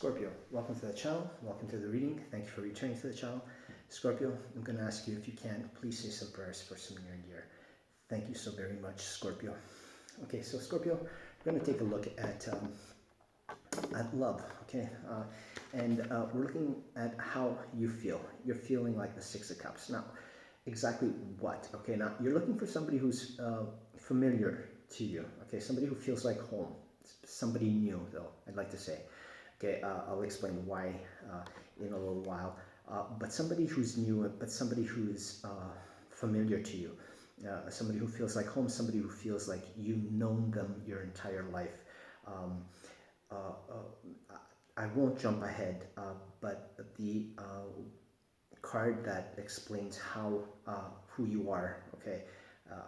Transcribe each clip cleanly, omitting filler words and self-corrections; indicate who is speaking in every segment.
Speaker 1: Scorpio, welcome to the channel. Welcome to the reading. Thank you for returning to the channel. Scorpio, I'm going to ask you if you can, please say some prayers for some near and dear. Thank you so very much, Scorpio. Okay, so Scorpio, we're going to take a look at love, okay? We're looking at how you feel. You're feeling like the Six of Cups. Now, exactly what? Okay, now you're looking for somebody who's familiar to you, okay? Somebody who feels like home. Somebody new, though, I'd like to say. Okay, I'll explain why in a little while. But somebody who's new, but somebody who's familiar to you. Somebody who feels like home, somebody who feels like you've known them your entire life. I won't jump ahead, but the card that explains how who you are, okay,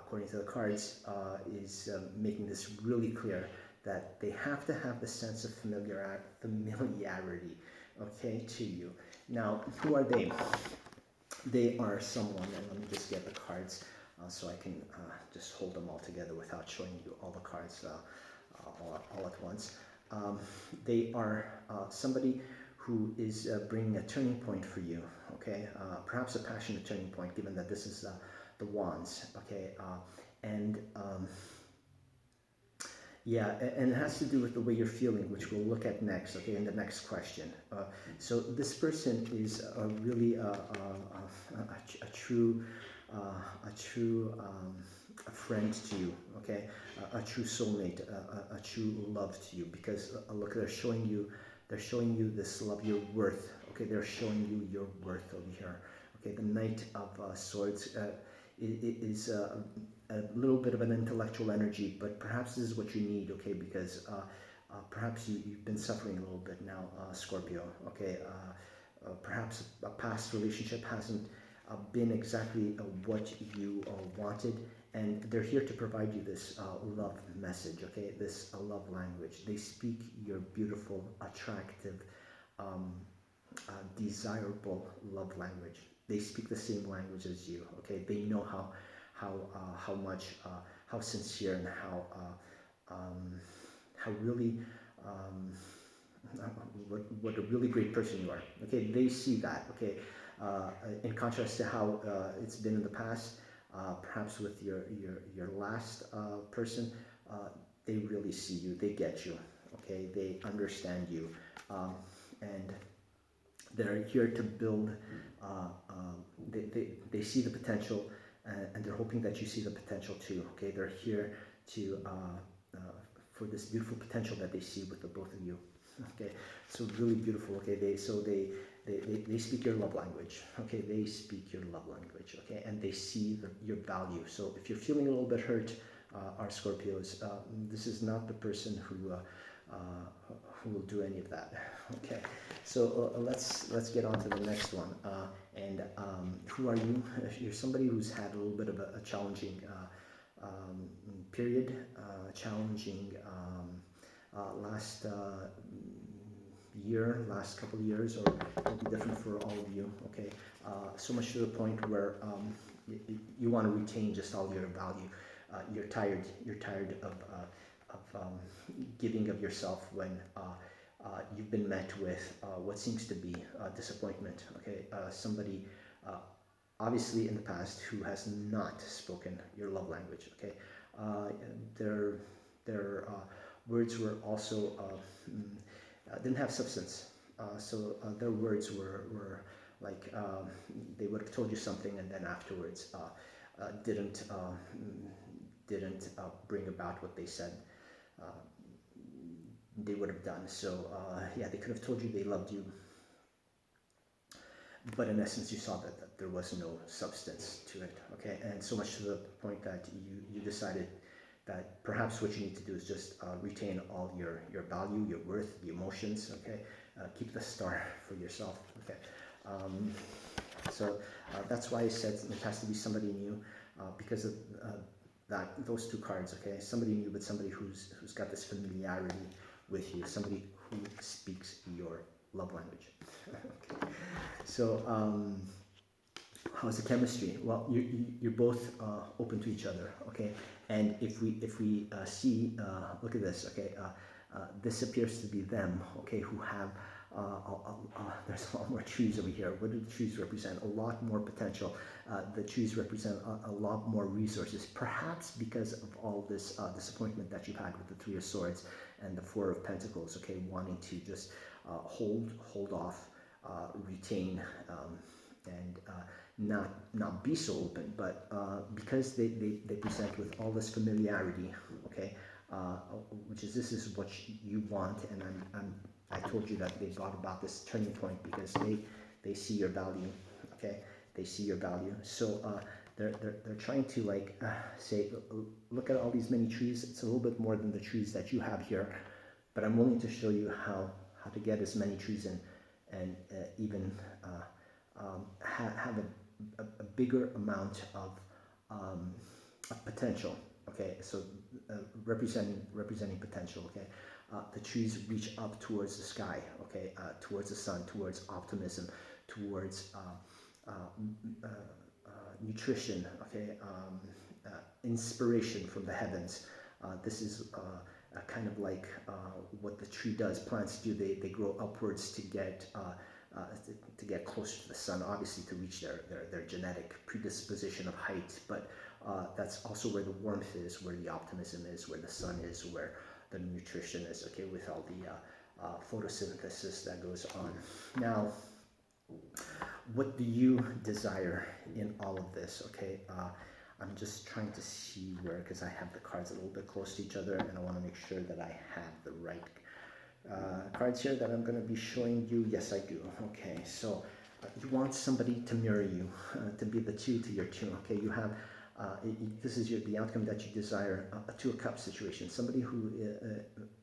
Speaker 1: according to the cards, is making this really clear that they have to have the sense of familiarity, okay, to you. Now, who are they? They are someone, and let me just get the cards so I can just hold them all together without showing you all the cards all at once. They are somebody who is bringing a turning point for you, okay? Perhaps a passionate turning point, given that this is the Wands, okay? Yeah, and it has to do with the way you're feeling, which we'll look at next, okay, in the next question. So this person is really a true friend to you, okay, a true soulmate, a true love to you, because look, they're showing you this love, your worth, okay, they're showing you your worth over here, okay. The Knight of Swords is a little bit of an intellectual energy, but perhaps this is what you need, okay, because perhaps you've been suffering a little bit now, Scorpio, okay. Perhaps a past relationship hasn't been exactly what you wanted, and they're here to provide you this love message, okay, this love language. They speak your beautiful, attractive, desirable love language. They speak the same language as you, okay. They know how much, how sincere and how really what a really great person you are, okay. They see that, okay. In contrast to how it's been in the past, perhaps with your last person, they really see you, they get you, okay. They understand you, and they're here to build. They see the potential, and they're hoping that you see the potential too, okay. They're here to for this beautiful potential that they see with the both of you, okay. So really beautiful, okay. They speak your love language, okay. They speak your love language, okay, and they see your value. So if you're feeling a little bit hurt, our Scorpios, this is not the person who will do any of that, okay. So let's get on to the next one. Who are you? You're somebody who's had a little bit of a challenging period, challenging last year, last couple of years, or it'll be different for all of you, okay. So much to the point where you want to retain just all your value. You're tired of giving of yourself when you've been met with what seems to be disappointment, okay. Somebody obviously in the past who has not spoken your love language, okay. Their words were also didn't have substance, so their words were like they would have told you something, and then afterwards didn't bring about what they said they would have done. So yeah, they could have told you they loved you, but in essence you saw that there was no substance to it, okay. And so much to the point that you decided that perhaps what you need to do is just retain all your value, your worth, the emotions, okay. Keep the star for yourself, okay. So that's why I said it has to be somebody new, because of those two cards, okay. Somebody new, but somebody who's got this familiarity with you, somebody who speaks your love language. Okay. So how's the chemistry? Well, you're both open to each other, okay. And if we see, look at this, okay. This appears to be them, okay, who have there's a lot more trees over here. What do the trees represent? A lot more potential. The trees represent a lot more resources, perhaps because of all this disappointment that you've had with the Three of Swords and the Four of Pentacles, okay, wanting to just hold off, retain, and not be so open, but because they present with all this familiarity, okay, which is this is what you want, and I told you that they brought about this turning point because they see your value, okay, they see your value. So they're trying to like say, look at all these many trees. It's a little bit more than the trees that you have here, but I'm willing to show you how to get as many trees in, and even have a bigger amount of potential. Okay, so representing potential. Okay, the trees reach up towards the sky. Okay, towards the sun, towards optimism, towards nutrition. Okay, inspiration from the heavens. This is kind of like what the tree does. Plants do. They grow upwards to get closer to the sun, obviously to reach their genetic predisposition of height, but that's also where the warmth is, where the optimism is, where the sun is, where the nutrition is, okay, with all the photosynthesis that goes on. Now, what do you desire in all of this? Okay, I'm just trying to see where, because I have the cards a little bit close to each other, and I want to make sure that I have the right cards here that I'm going to be showing you. Yes, I do. Okay, so you want somebody to mirror you, to be the two to your two. Okay, you have this is the outcome that you desire, a Two of Cups situation. Somebody who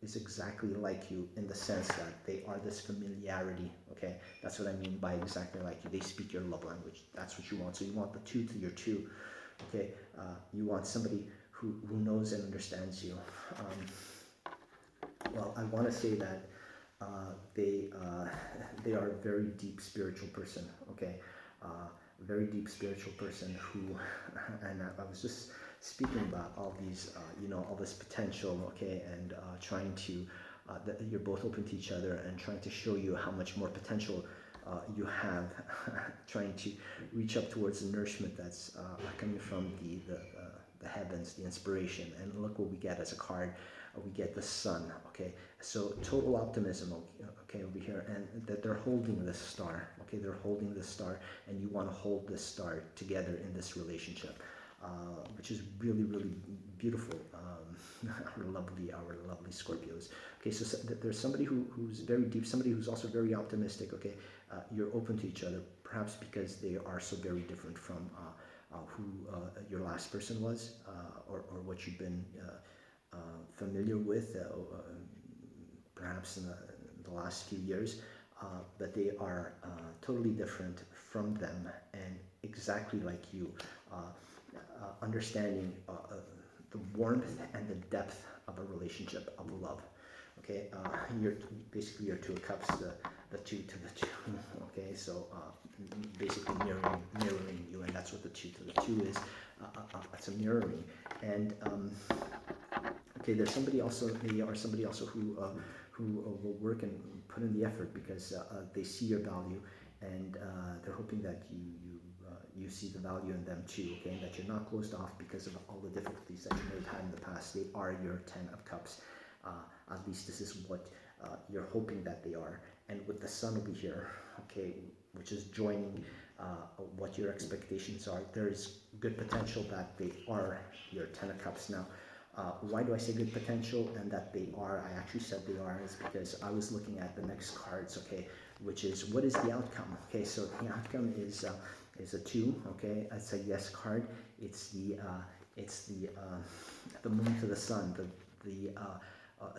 Speaker 1: is exactly like you in the sense that they are this familiarity. Okay, that's what I mean by exactly like you. They speak your love language. That's what you want. So you want the two to your two. Okay, you want somebody who knows and understands you. Well, I want to say that they are a very deep spiritual person. Okay, very deep spiritual person who, and I was just speaking about all these, all this potential. Okay, and trying to that you're both open to each other and trying to show you how much more potential you have, trying to reach up towards the nourishment that's coming from the heavens, the inspiration. And look what we get as a card. We get the sun. Okay, so total optimism. Okay, over here, and that they're holding this star. Okay, they're holding this star, and you want to hold this star together in this relationship, which is really, really beautiful. Our lovely Scorpios. Okay, so there's somebody who's very deep, somebody who's also very optimistic. Okay, you're open to each other, perhaps because they are so very different from who your last person was, or what you've been familiar with, perhaps in the last few years, but they are totally different from them and exactly like you, understanding the warmth and the depth of a relationship of love. Okay, you're basically your Two of Cups, the two to the two. Okay, so basically mirroring you, and that's what the two to the two is. It's a mirroring, and okay, there's somebody also. They are somebody also who will work and put in the effort because they see your value, and they're hoping that you see the value in them too. Okay, and that you're not closed off because of all the difficulties that you may have had in the past. They are your Ten of Cups. At least this is what you're hoping that they are. And with the sun over here, okay, which is joining what your expectations are, there is good potential that they are your Ten of Cups. Now, why do I say good potential and that they are? I actually said they are is because I was looking at the next cards, okay, which is what is the outcome? Okay, so the outcome is a 2, okay, it's a yes card. It's the moon to the sun, the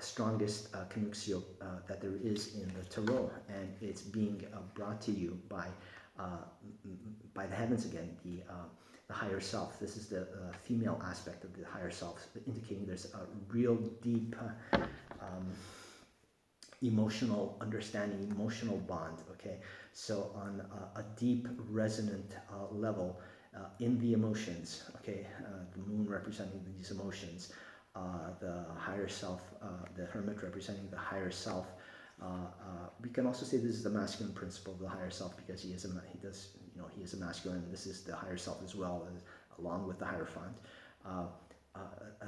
Speaker 1: strongest conjunction that there is in the tarot, and it's being brought to you by the heavens again, the higher self. This is the female aspect of the higher self, indicating there's a real deep emotional understanding, emotional bond. Okay, so on a deep resonant level in the emotions. Okay, the moon representing these emotions, the higher self, the hermit representing the higher self, We can also say this is the masculine principle of the higher self, because he is he is a masculine. And this is the higher self as well, along with the Hierophant. Uh, uh, uh,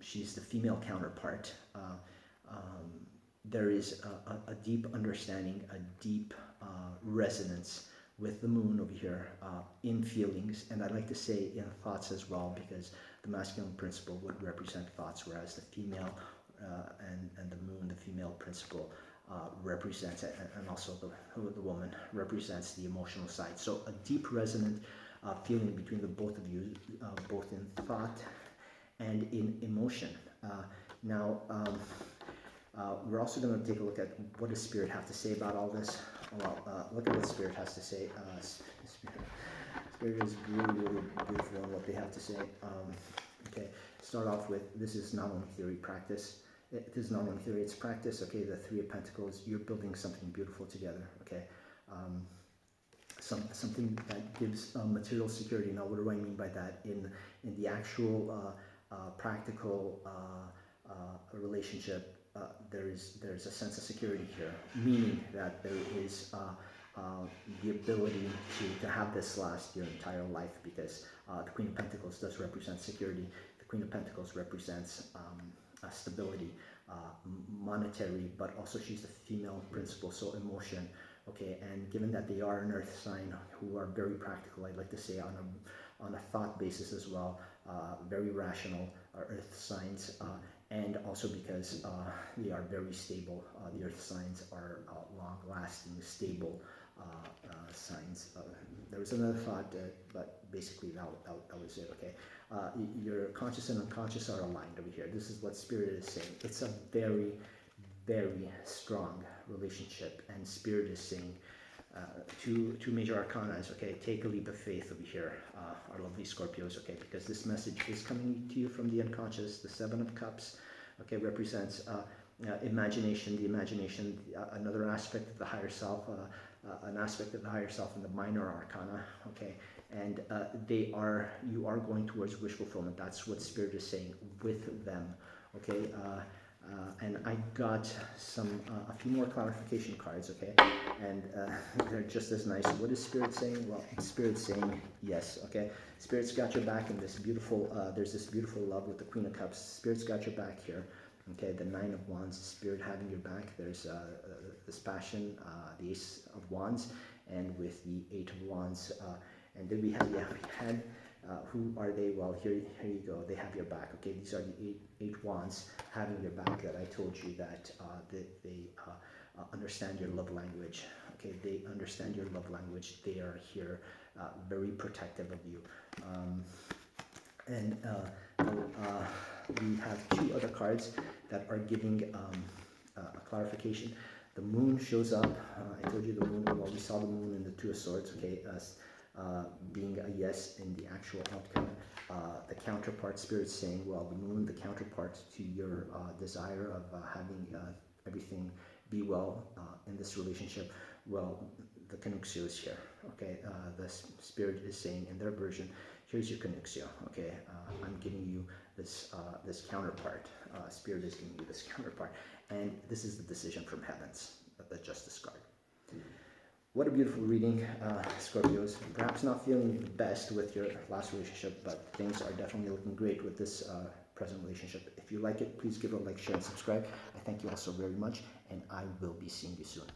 Speaker 1: she's the female counterpart. There is a deep understanding, a deep resonance with the moon over here in feelings, and I like to say in thoughts as well, because the masculine principle would represent thoughts, whereas the female and the moon, the female principle, represents, and also the woman represents the emotional side. So a deep resonant feeling between the both of you, both in thought and in emotion. We're also going to take a look at what does Spirit have to say about all this. Well, look at what Spirit has to say. Spirit is really, really beautiful in what they have to say. Okay, start off with, this is not only theory, practice. It is not only theory, it's practice. Okay, the Three of Pentacles, you're building something beautiful together. Okay, something that gives material security. Now, what do I mean by that? In the actual practical relationship, there's a sense of security here, meaning that there is the ability to have this last your entire life, because the Queen of Pentacles does represent security. The Queen of Pentacles represents stability, monetary, but also she's the female principle, so emotion. Okay, and given that they are an earth sign who are very practical, I'd like to say on a thought basis as well, very rational, are earth signs, and also because they are very stable. The earth signs are long-lasting, stable signs. There was another thought, but basically that was it. Okay, your conscious and unconscious are aligned over here. This is what Spirit is saying. It's a very, very strong relationship, and Spirit is saying two major arcana. Okay, take a leap of faith over here, our lovely Scorpios. Okay, because this message is coming to you from the unconscious. The Seven of Cups, okay, represents imagination. The imagination, another aspect of the higher self, an aspect of the higher self in the minor arcana. Okay, and you are going towards wish fulfillment. That's what Spirit is saying with them. Okay. And I got a few more clarification cards, okay, and they're just as nice. What is Spirit saying? Well, Spirit's saying yes, okay. Spirit's got your back in this beautiful. There's this beautiful love with the Queen of Cups. Spirit's got your back here, okay. The Nine of Wands, Spirit having your back. There's this passion, the Ace of Wands, and with the Eight of Wands. And then we had who are they? Well, here you go. They have your back. Okay, these are the eight wands having your back. That I told you that they understand your love language. Okay, they understand your love language. They are here, very protective of you. We have two other cards that are giving a clarification. The Moon shows up. I told you the Moon. Well, we saw the Moon in the Two of Swords. Okay. Being a yes in the actual outcome. The counterpart, Spirit saying, well, the Moon, the counterpart to your desire of having everything be well in this relationship. Well, the Canuxio is here. Okay, the Spirit is saying in their version, here's your Canuxio. Okay, I'm giving you this counterpart. Spirit is giving you this counterpart, and this is the decision from heavens, the Justice card. What a beautiful reading, Scorpios. Perhaps not feeling the best with your last relationship, but things are definitely looking great with this present relationship. If you like it, please give it a like, share, and subscribe. I thank you all so very much, and I will be seeing you soon.